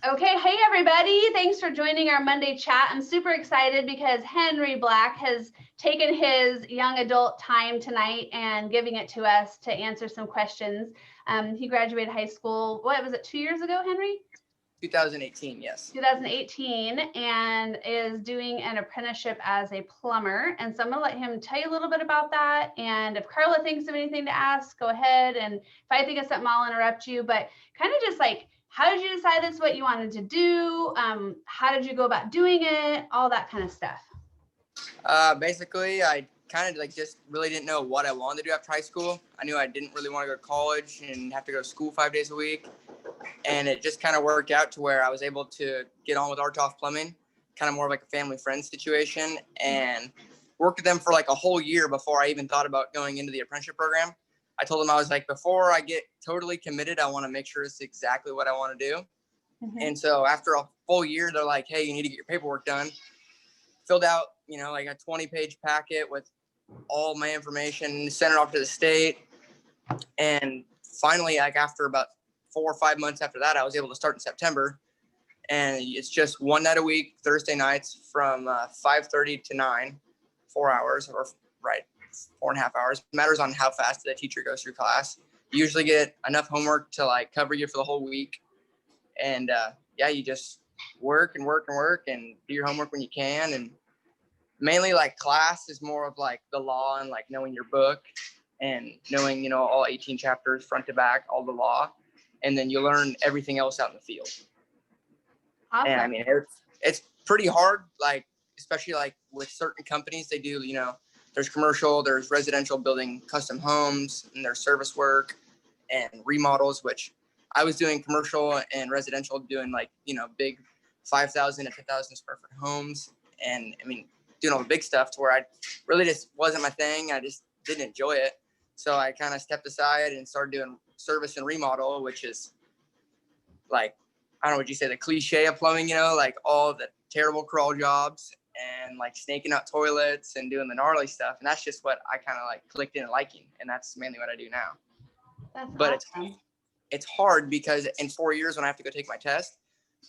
Okay, hey everybody. Thanks for joining our Monday chat. I'm super excited because Henry Black has taken his young adult time tonight and giving it to us to answer some questions. He graduated high school, what was it, 2 years ago, Henry? 2018, yes. 2018, and is doing an apprenticeship as a plumber. And so I'm gonna let him tell you a little bit about that. And if Carla thinks of anything to ask, go ahead. And if I think of something, I'll interrupt you. But kind of just like, how did you decide this is what you wanted to do? How did you go about doing it? All that kind of stuff. Basically, I kind of like just really didn't know what I wanted to do after high school. I knew I didn't really want to go to college and have to go to school 5 days a week. And it just kind of worked out to where I was able to get on with Artoff Plumbing, kind of more like a family friend situation, and worked with them for like a whole year before I even thought about going into the apprenticeship program. I told them, I was like, before I get totally committed, I want to make sure it's exactly what I want to do. Mm-hmm. And so after a full year, they're like, hey, you need to get your paperwork done. Filled out, like a 20-page packet with all my information, sent it off to the state. And finally, like after about 4 or 5 months after that, I was able to start in September. And it's just one night a week, Thursday nights from 5:30 to 9, 4 hours, or right, 4.5 hours. It matters on how fast the teacher goes through class. You usually get enough homework to like cover you for the whole week. And you just work and work and work and do your homework when you can. And mainly like class is more of like the law and like knowing your book and knowing, all 18 chapters front to back, all the law. And then you learn everything else out in the field. Awesome. And I mean, it's pretty hard, like, especially like with certain companies, they do, there's commercial, there's residential, building custom homes, and there's service work and remodels, which I was doing commercial and residential, doing like, big 5,000 to 10,000 square foot homes. And I mean, doing all the big stuff to where I really just wasn't my thing. I just didn't enjoy it. So I kind of stepped aside and started doing service and remodel, which is like, I don't know what you say, the cliche of plumbing, like all the terrible crawl jobs and like snaking out toilets and doing the gnarly stuff. And that's just what I kind of like clicked in liking. And that's mainly what I do now. That's but awesome. It's hard because in 4 years when I have to go take my test,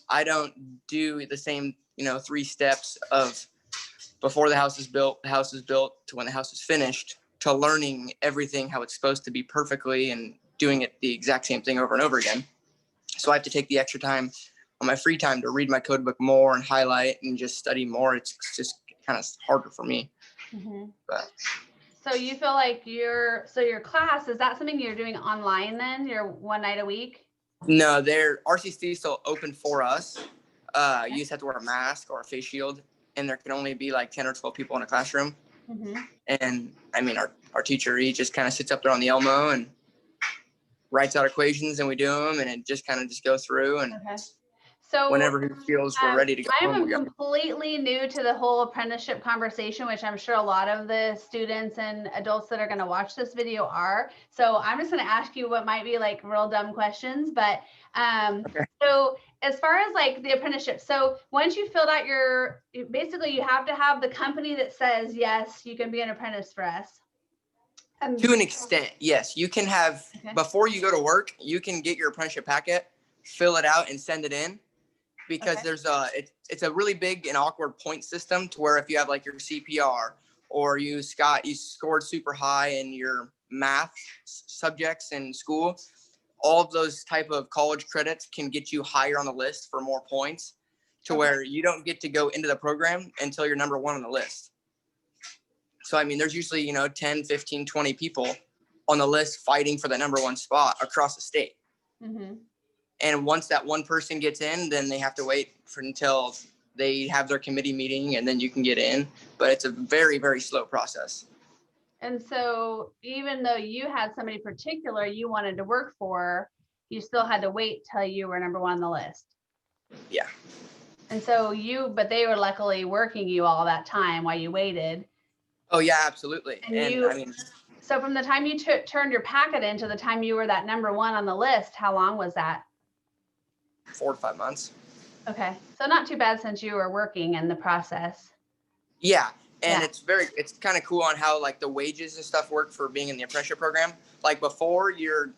I don't do the same, 3 steps of before the house is built to when the house is finished, to learning everything how it's supposed to be perfectly and doing it the exact same thing over and over again. So I have to take the extra time on my free time to read my code book more and highlight and just study more. It's just kind of harder for me. Mm-hmm. But so you feel like your class, is that something you're doing online then? You're one night a week? No, RCC is still open for us. You just have to wear a mask or a face shield, and there can only be like 10 or 12 people in a classroom. Mm-hmm. And I mean, our teacher, he just kind of sits up there on the Elmo and writes out equations, and we do them, and it just kind of just go through. And so whenever he feels we're ready to go I'm completely new to the whole apprenticeship conversation, which I'm sure a lot of the students and adults that are going to watch this video are. So I'm just going to ask you what might be like real dumb questions. But So as far as like the apprenticeship, so once you filled out basically you have to have the company that says, yes, you can be an apprentice for us. To an extent, yes. You can have, before you go to work, you can get your apprenticeship packet, fill it out and send it in. Because there's it's a really big and awkward point system to where if you have like your CPR or you scored super high in your math subjects in school, all of those type of college credits can get you higher on the list for more points to where you don't get to go into the program until you're number 1 on the list. So, I mean, there's usually, 10, 15, 20 people on the list fighting for the number 1 spot across the state. Mm-hmm. And once that one person gets in, then they have to wait until they have their committee meeting and then you can get in. But it's a very, very slow process. And so even though you had somebody particular you wanted to work for, you still had to wait till you were number 1 on the list. Yeah. And so but they were luckily working you all that time while you waited. Oh, yeah, absolutely. So from the time you turned your packet in to the time you were that number 1 on the list, how long was that? 4 to 5 months. Okay. So not too bad since you were working in the process. Yeah. And it's kind of cool on how like the wages and stuff work for being in the apprenticeship program. Like before you're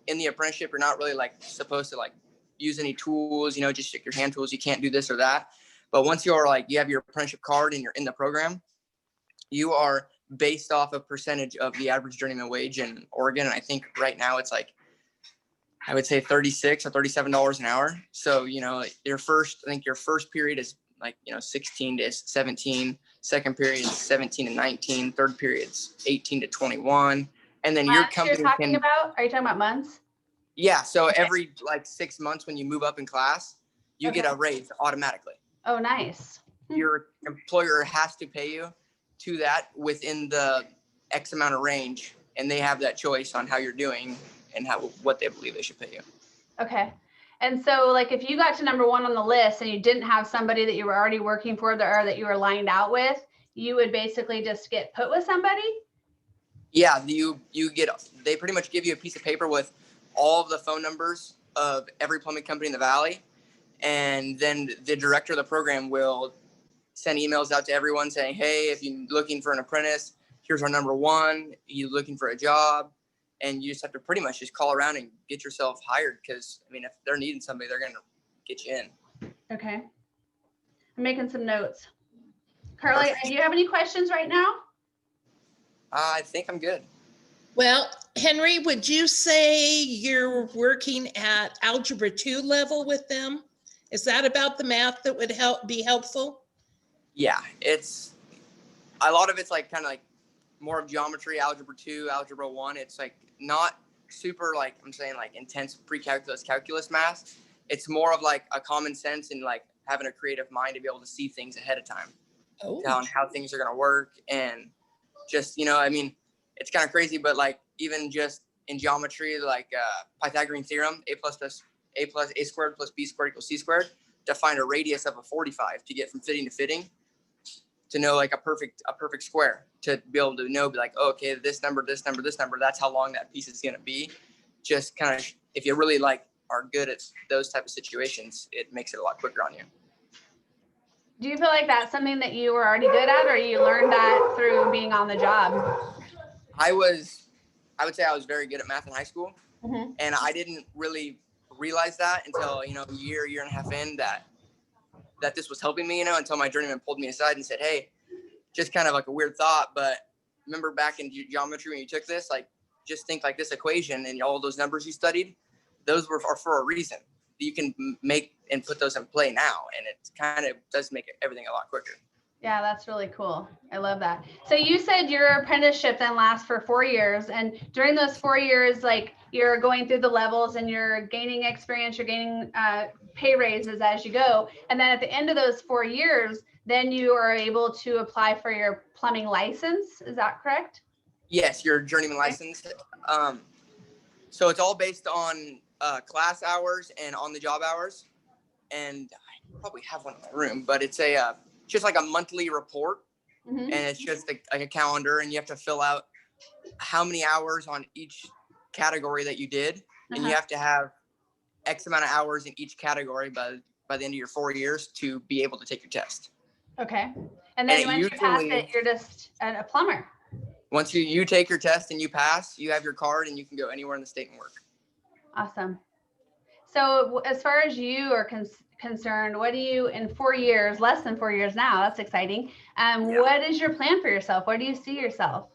in the apprenticeship, you're not really like supposed to like use any tools, just stick your hand tools. You can't do this or that. But once you have your apprenticeship card and you're in the program, you are based off a percentage of the average journeyman wage in Oregon. And I think right now it's like, I would say $36 or $37 an hour. So, your first period is 16 to 17. Second period is 17 to 19. Third period's 18 to 21. And then your company are you talking about months? Yeah. So every 6 months when you move up in class, you get a raise automatically. Oh, nice. Your employer has to pay you to that within the X amount of range, and they have that choice on how you're doing and what they believe they should pay you. Okay. And so if you got to number 1 on the list and you didn't have somebody that you were already working for or that you were lined out with, you would basically just get put with somebody? Yeah, they pretty much give you a piece of paper with all of the phone numbers of every plumbing company in the valley. And then the director of the program will send emails out to everyone saying, hey, if you're looking for an apprentice, here's our number 1. You're looking for a job. And you just have to pretty much just call around and get yourself hired. Because, if they're needing somebody, they're going to get you in. Okay. I'm making some notes. Carla, do you have any questions right now? I think I'm good. Well, Henry, would you say you're working at Algebra 2 level with them? Is that about the math that would be helpful? Yeah, it's a lot of it's kind of more of geometry, Algebra 2, Algebra 1. It's not super I'm saying intense pre-calculus, calculus math. It's more of a common sense and having a creative mind to be able to see things ahead of time. On how things are going to work. And just, it's kind of crazy, but even just in geometry, Pythagorean theorem, a squared plus b squared equals c squared, to find a radius of a 45 to get from fitting to fitting, to know a perfect square, to be able to know, okay, this number, that's how long that piece is going to be. Just kind of, if you really are good at those type of situations, it makes it a lot quicker on you. Do you feel like that's something that you were already good at, or you learned that through being on the job? I would say I was very good at math in high school. Mm-hmm. And I didn't really realize that until, a year and a half in that this was helping me, until my journeyman pulled me aside and said, hey, just kind of a weird thought, but remember back in geometry when you took this, just think this equation and all those numbers you studied, those are for a reason. You can make and put those in play now, and it kind of does make everything a lot quicker. Yeah, that's really cool. I love that. So you said your apprenticeship then lasts for 4 years, and during those 4 years, you're going through the levels and you're gaining experience, you're gaining pay raises as you go. And then at the end of those 4 years, then you are able to apply for your plumbing license. Is that correct? Yes, your journeyman license. So it's all based on class hours and on the job hours. And I probably have one in my room, but it's just a monthly report. Mm-hmm. And it's just a calendar, and you have to fill out how many hours on each category that you did. Uh-huh. And you have to have X amount of hours in each category by the end of your 4 years to be able to take your test. Okay. And then once you pass it, you're just a plumber. Once you take your test and you pass, you have your card and you can go anywhere in the state and work. Awesome. So as far as you are concerned, what do you, in 4 years, less than 4 years now, that's exciting. What is your plan for yourself? Where do you see yourself?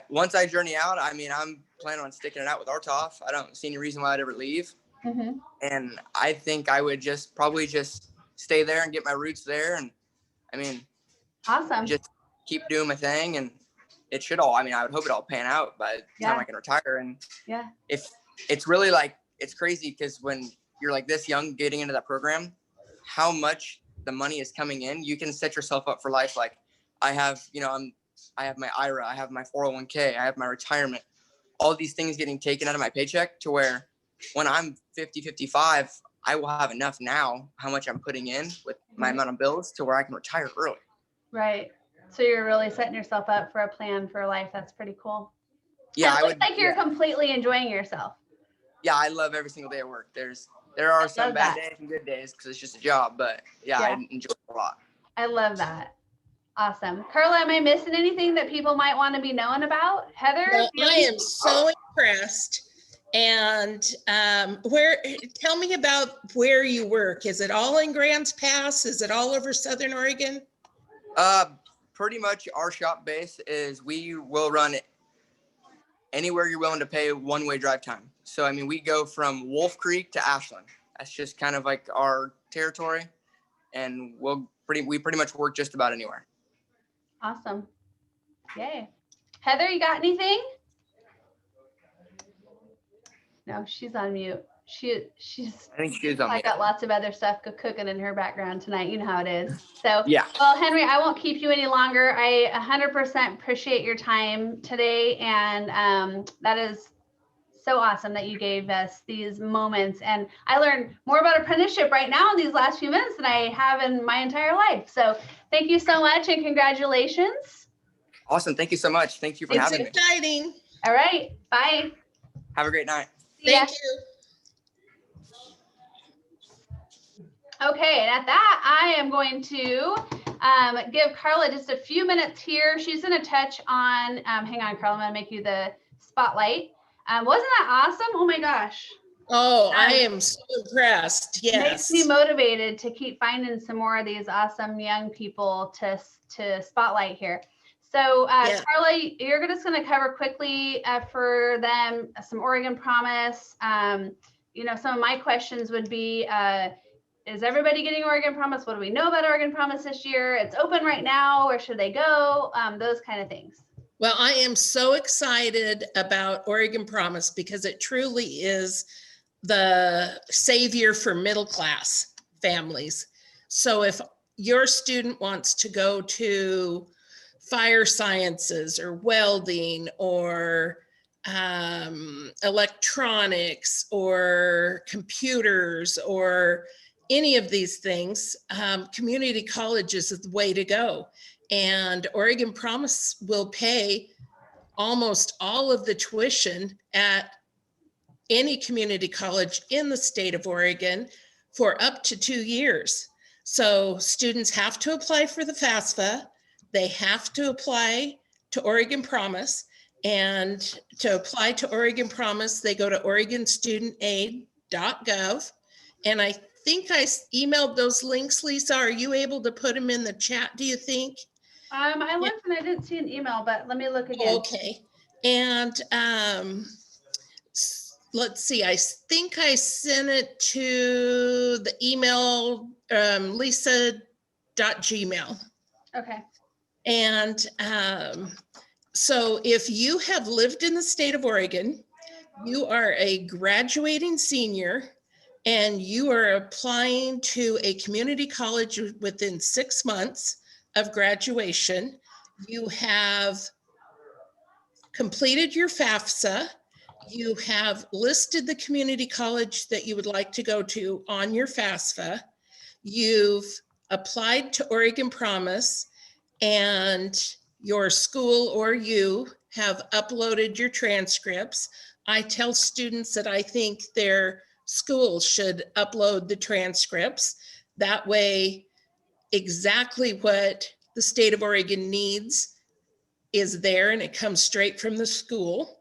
Once I journey out, I'm planning on sticking it out with RTOF. I don't see any reason why I'd ever leave. Mm-hmm. And I think I would probably stay there and get my roots there. And awesome. Just keep doing my thing, and it should all, I would hope it all pan out by the time I can retire. And if it's really it's crazy, because when you're this young getting into that program, how much the money is coming in, you can set yourself up for life. I have, I have my IRA, I have my 401k, I have my retirement, all these things getting taken out of my paycheck, to where when I'm 55, I will have enough now, how much I'm putting in with my amount of bills, to where I can retire early. Right. So you're really setting yourself up for a plan for life. That's pretty cool. Yeah. It looks like you're completely enjoying yourself. Yeah. I love every single day at work. There are some bad days and good days, because it's just a job, but I enjoy it a lot. I love that. Awesome. Carla, am I missing anything that people might want to be knowing about? Heather? Well, I am so impressed And tell me about where you work. Is it all in Grants Pass? Is it all over Southern Oregon? Pretty much our shop base is we will run anywhere you're willing to pay one-way drive time. So, I mean, we go from Wolf Creek to Ashland. That's just kind of like our territory. And we pretty much work just about anywhere. Awesome. Yay. Heather, you got anything? No, she's on mute. She's I think she's on I mute. got lots of other stuff cooking in her background tonight. You know how it is. So, Yeah. Well, Henry, I won't keep you any longer. I 100% appreciate your time today. And that is so awesome that you gave us these moments. And I learned more about apprenticeship right now in these last few minutes than I have in my entire life. So thank you so much and congratulations. Awesome. Thank you so much. Thank you for having me. It's exciting. All right. Bye. Have a great night. Thank you. Okay, and at that, I am going to give Carla just a few minutes here. She's going to touch on, hang on, Carla, I'm going to make you the spotlight. Wasn't that awesome? Oh my gosh. Oh, I am so impressed. Yes. Makes me motivated to keep finding some more of these awesome young people to spotlight here. So Yeah. Carla, you're just going to cover quickly for them some Oregon Promise. Some of my questions would be, is everybody getting Oregon Promise? What do we know about Oregon Promise this year? It's open right now. Where should they go? Those kind of things. Well, I am so excited about Oregon Promise because it truly is the savior for middle class families. So if your student wants to go to fire sciences or welding or electronics or computers or any of these things, community college is the way to go. And Oregon Promise will pay almost all of the tuition at any community college in the state of Oregon for up to 2 years. So students have to apply for the FAFSA. They have to apply to Oregon Promise. And to apply to Oregon Promise, they go to oregonstudentaid.gov. And I think I emailed those links, Lisa. Are you able to put them in the chat, do you think? I looked and I didn't see an email, but let me look again. Okay. And let's see, I think I sent it to the email lisa.gmail. Okay. And so if you have lived in the state of Oregon, you are a graduating senior and you are applying to a community college within 6 months of graduation, you have completed your FAFSA, you have listed the community college that you would like to go to on your FAFSA, you've applied to Oregon Promise, and your school or you have uploaded your transcripts. I tell students that I think their school should upload the transcripts. That way, exactly what the state of Oregon needs is there and it comes straight from the school.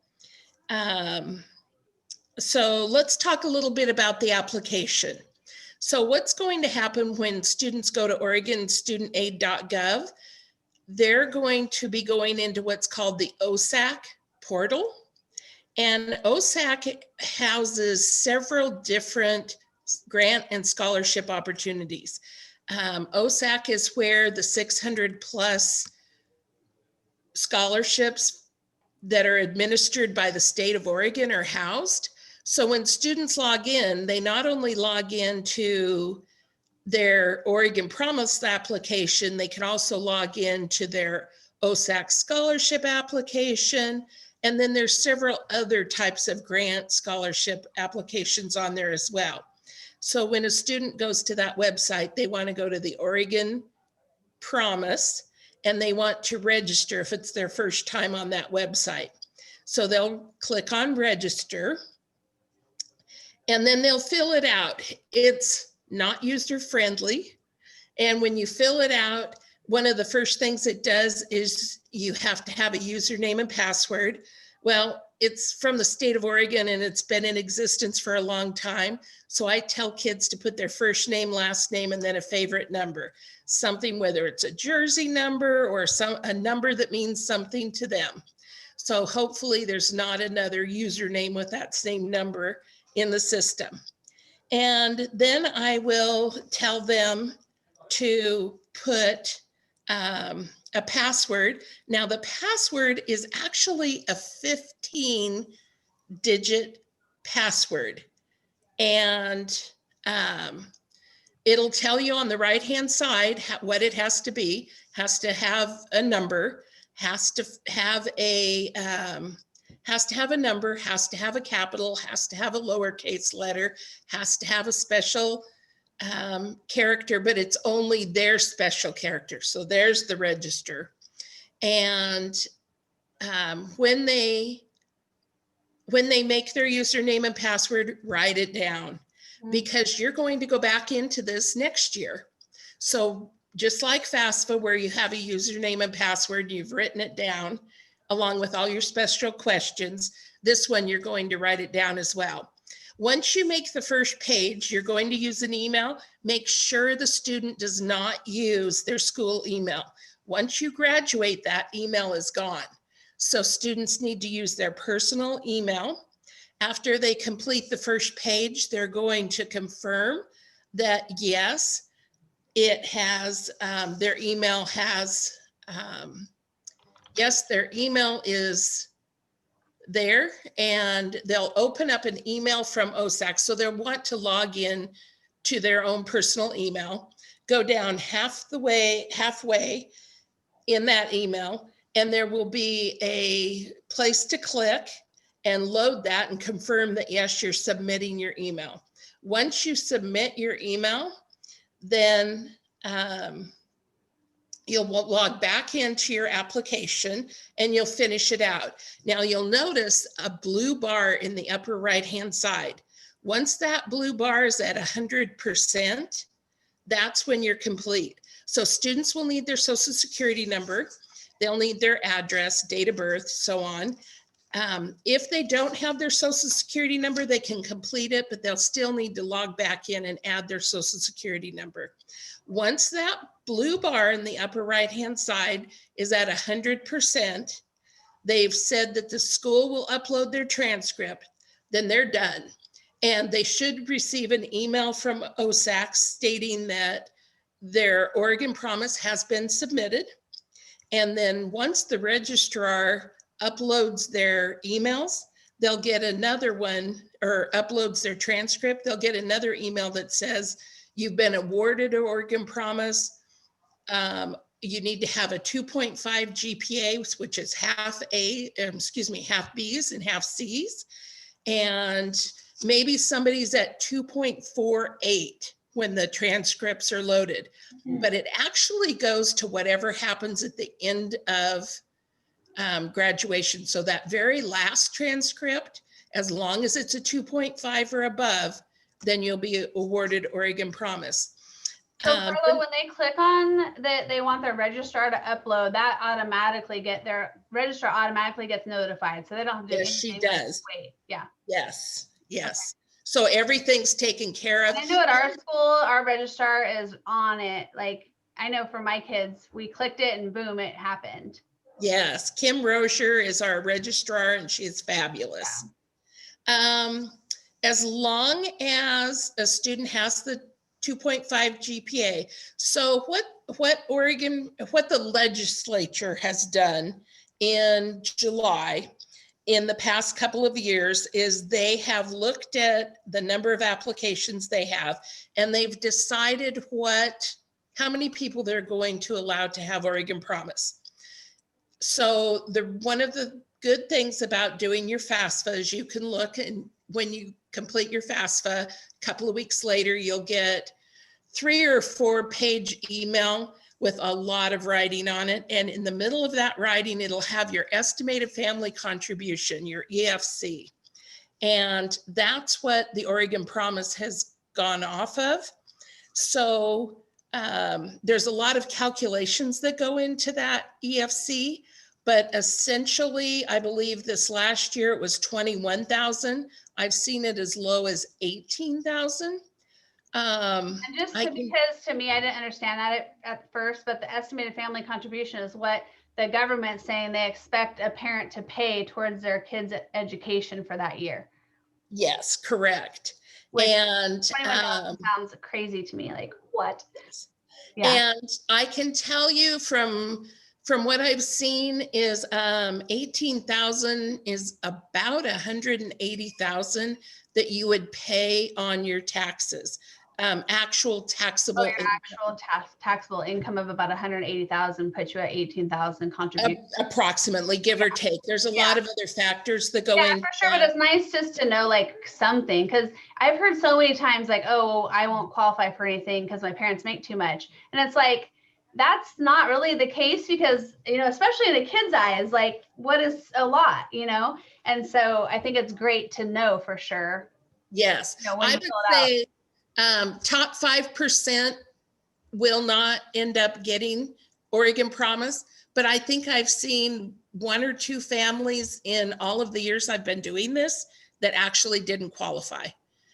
So let's talk a little bit about the application. So what's going to happen when students go to oregonstudentaid.gov? They're going to be going into what's called the OSAC portal. And OSAC houses several different grant and scholarship opportunities. OSAC is where the 600 plus scholarships that are administered by the state of Oregon are housed. So when students log in, they not only log into their Oregon Promise application, they can also log into their OSAC scholarship application. And then there's several other types of grant scholarship applications on there as well. So when a student goes to that website, they want to go to the Oregon Promise and they want to register if it's their first time on that website. So they'll click on register and then they'll fill it out. It's not user friendly. And when you fill it out, one of the first things it does is you have to have a username and password. Well, it's from the state of Oregon and it's been in existence for a long time. So I tell kids to put their first name, last name, and then a favorite number, something, whether it's a jersey number or a number that means something to them. So hopefully there's not another username with that same number in the system. And then I will tell them to put a password. Now the password is actually a 15-digit password. And it'll tell you on the right-hand side what it has to be. Has to have a number, has to have a number, has to have a capital, has to have a lowercase letter, has to have a special character, but it's only their special character. So there's the register. And when they make their username and password, write it down, because you're going to go back into this next year. So just like FAFSA, where you have a username and password, you've written it down along with all your special questions. This one, you're going to write it down as well. Once you make the first page, you're going to use an email. Make sure the student does not use their school email. Once you graduate, that email is gone. So students need to use their personal email. After they complete the first page, they're going to confirm that yes, it has, their email has, yes, their email is there, and they'll open up an email from OSAC. So they'll want to log in to their own personal email, go down halfway in that email, and there will be a place to click and load that and confirm that yes, you're submitting your email. Once you submit your email, then you'll log back into your application and you'll finish it out. Now you'll notice a blue bar in the upper right-hand side. Once that blue bar is at 100%, that's when you're complete. So students will need their social security number. They'll need their address, date of birth, so on. If they don't have their social security number, they can complete it, but they'll still need to log back in and add their social security number. Once that blue bar in the upper right-hand side is at 100%, they've said that the school will upload their transcript, then they're done. And they should receive an email from OSAC stating that their Oregon Promise has been submitted. And then once the registrar uploads their emails, they'll get another one, or uploads their transcript, they'll get another email that says, you've been awarded an Oregon Promise. You need to have a 2.5 GPA, which is half B's and half C's. And maybe somebody's at 2.48 when the transcripts are loaded, but it actually goes to whatever happens at the end of graduation. So that very last transcript, as long as it's a 2.5 or above, then you'll be awarded Oregon Promise. So Carla, when they click on that, they want their registrar to upload, that their registrar automatically gets notified. So they don't have to do yes, anything. she does. Wait, yeah. Yes. Okay. So everything's taken care of. I know at our school, our registrar is on it. Like, I know for my kids, we clicked it and boom, it happened. Yes, Kim Rozier is our registrar and she is fabulous. Yeah. As long as a student has the 2.5 GPA. So what the legislature has done in July in the past couple of years is they have looked at the number of applications they have, and they've decided how many people they're going to allow to have Oregon Promise. So one of the good things about doing your FAFSA is you can look, and when you complete your FAFSA, a couple of weeks later, you'll get 3 or 4 page email with a lot of writing on it. And in the middle of that writing, it'll have your estimated family contribution, your EFC. And that's what the Oregon Promise has gone off of. So there's a lot of calculations that go into that EFC. but essentially, I believe this last year it was 21,000. I've seen it as low as 18,000. And just because to me, I didn't understand that at first, but the estimated family contribution is what the government's saying they expect a parent to pay towards their kids' education for that year. Yes, correct. Which And 21,000 sounds crazy to me. Like, what? yes. Yeah. And I can tell you from what I've seen is 18,000 is about 180,000 that you would pay on your taxes, actual taxable your actual taxable income of about 180,000 puts you at 18,000 contribution. Approximately, give or take. There's a lot of other factors that go in. For sure, but it's nice just to know like something, because I've heard so many times like, oh, I won't qualify for anything because my parents make too much. And it's like, that's not really the case, because, you know, especially in a kid's eyes, like what is a lot, you know? And so I think it's great to know for sure. Yes, You know, when I you would fill it out. say top 5% will not end up getting Oregon Promise, but I think I've seen 1 or 2 families in all of the years I've been doing this that actually didn't qualify.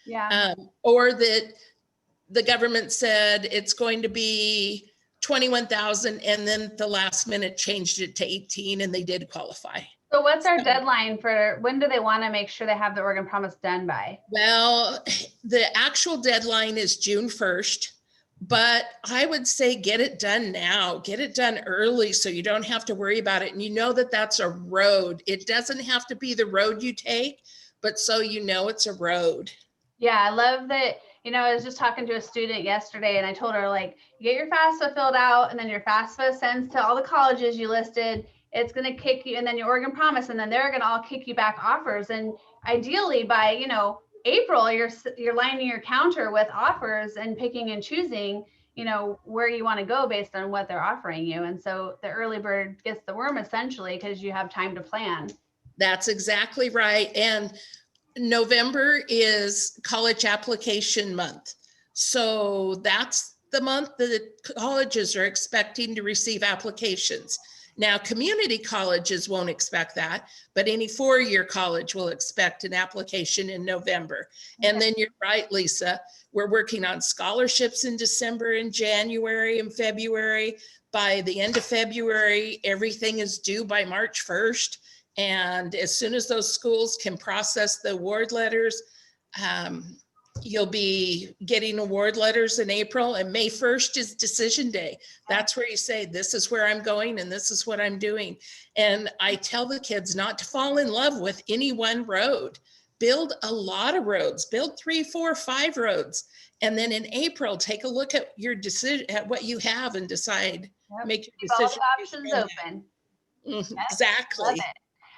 Yeah. Or that the government said it's going to be 21,000 and then the last minute changed it to 18 and they did qualify. So what's our deadline for when do they want to make sure they have the Oregon Promise done by? Well, the actual deadline is June 1st, but I would say get it done now, get it done early so you don't have to worry about it. And you know that that's a road. It doesn't have to be the road you take, but so you know it's a road. Yeah, I love that. You know, I was just talking to a student yesterday and I told her, like, you get your FAFSA filled out and then your FAFSA sends to all the colleges you listed. It's going to kick you, and then your Oregon Promise, and then they're going to all kick you back offers. And ideally by, you know, April, you're lining your counter with offers and picking and choosing, you know, where you want to go based on what they're offering you. And so the early bird gets the worm, essentially, because you have time to plan. That's exactly right. And November is college application month. So that's the month that colleges are expecting to receive applications. Now, community colleges won't expect that, but any four-year college will expect an application in November. Okay. And then you're right, Lisa, we're working on scholarships in December and January and February. By the end of February, everything is due by March 1st. And as soon as those schools can process the award letters, you'll be getting award letters in April, and May 1st is decision day. That's where you say, this is where I'm going and this is what I'm doing. And I tell the kids not to fall in love with any one road. Build a lot of roads, build 3, 4, 5 roads. And then in April, take a look at your decision, at what you have, and decide, make your decision. All the options open. Exactly.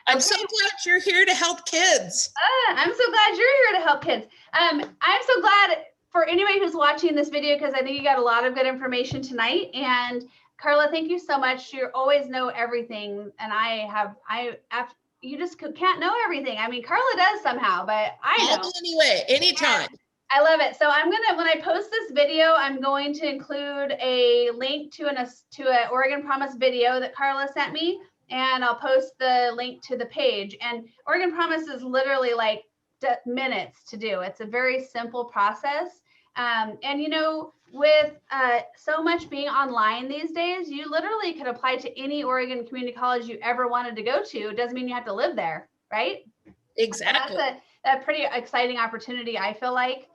I'm so glad you're here to help kids. I'm so glad you're here to help kids. I'm so glad for anybody who's watching this video, because I think you got a lot of good information tonight. And Carla, thank you so much. You always know everything. And you just can't know everything. I mean, Carla does somehow, but I know. Anyway, anytime. I love it. So when I post this video, I'm going to include a link to an Oregon Promise video that Carla sent me. And I'll post the link to the page. And Oregon Promise is literally like minutes to do. It's a very simple process. And, you know, with so much being online these days, you literally could apply to any Oregon community college you ever wanted to go to. It doesn't mean you have to live there, right? Exactly. So that's a pretty exciting opportunity, I feel like,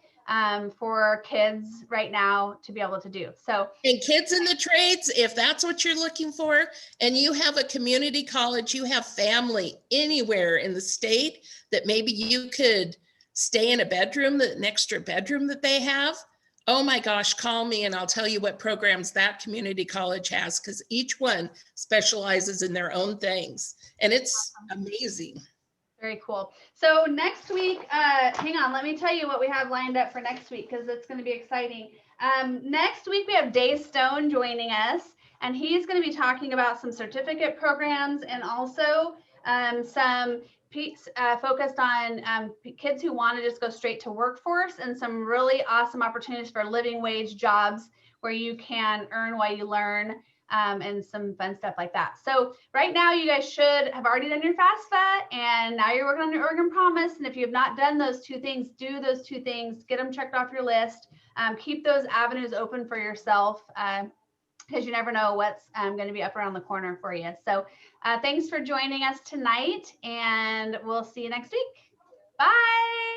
for kids right now to be able to do. So, and kids in the trades, if that's what you're looking for, and you have a community college, you have family anywhere in the state that maybe you could stay in a bedroom, an extra bedroom that they have. Oh my gosh, call me and I'll tell you what programs that community college has, because each one specializes in their own things. And it's amazing. Very cool. So next week, hang on, let me tell you what we have lined up for next week, because it's going to be exciting. Next week, we have Dave Stone joining us, and he's going to be talking about some certificate programs and also some focused on kids who want to just go straight to workforce, and some really awesome opportunities for living wage jobs where you can earn while you learn. and some fun stuff like that. So right now you guys should have already done your FAFSA, and now you're working on your Oregon Promise. And if you have not done those two things, do those two things, get them checked off your list. Keep those avenues open for yourself, because you never know what's going to be up around the corner for you. So thanks for joining us tonight, and we'll see you next week. Bye.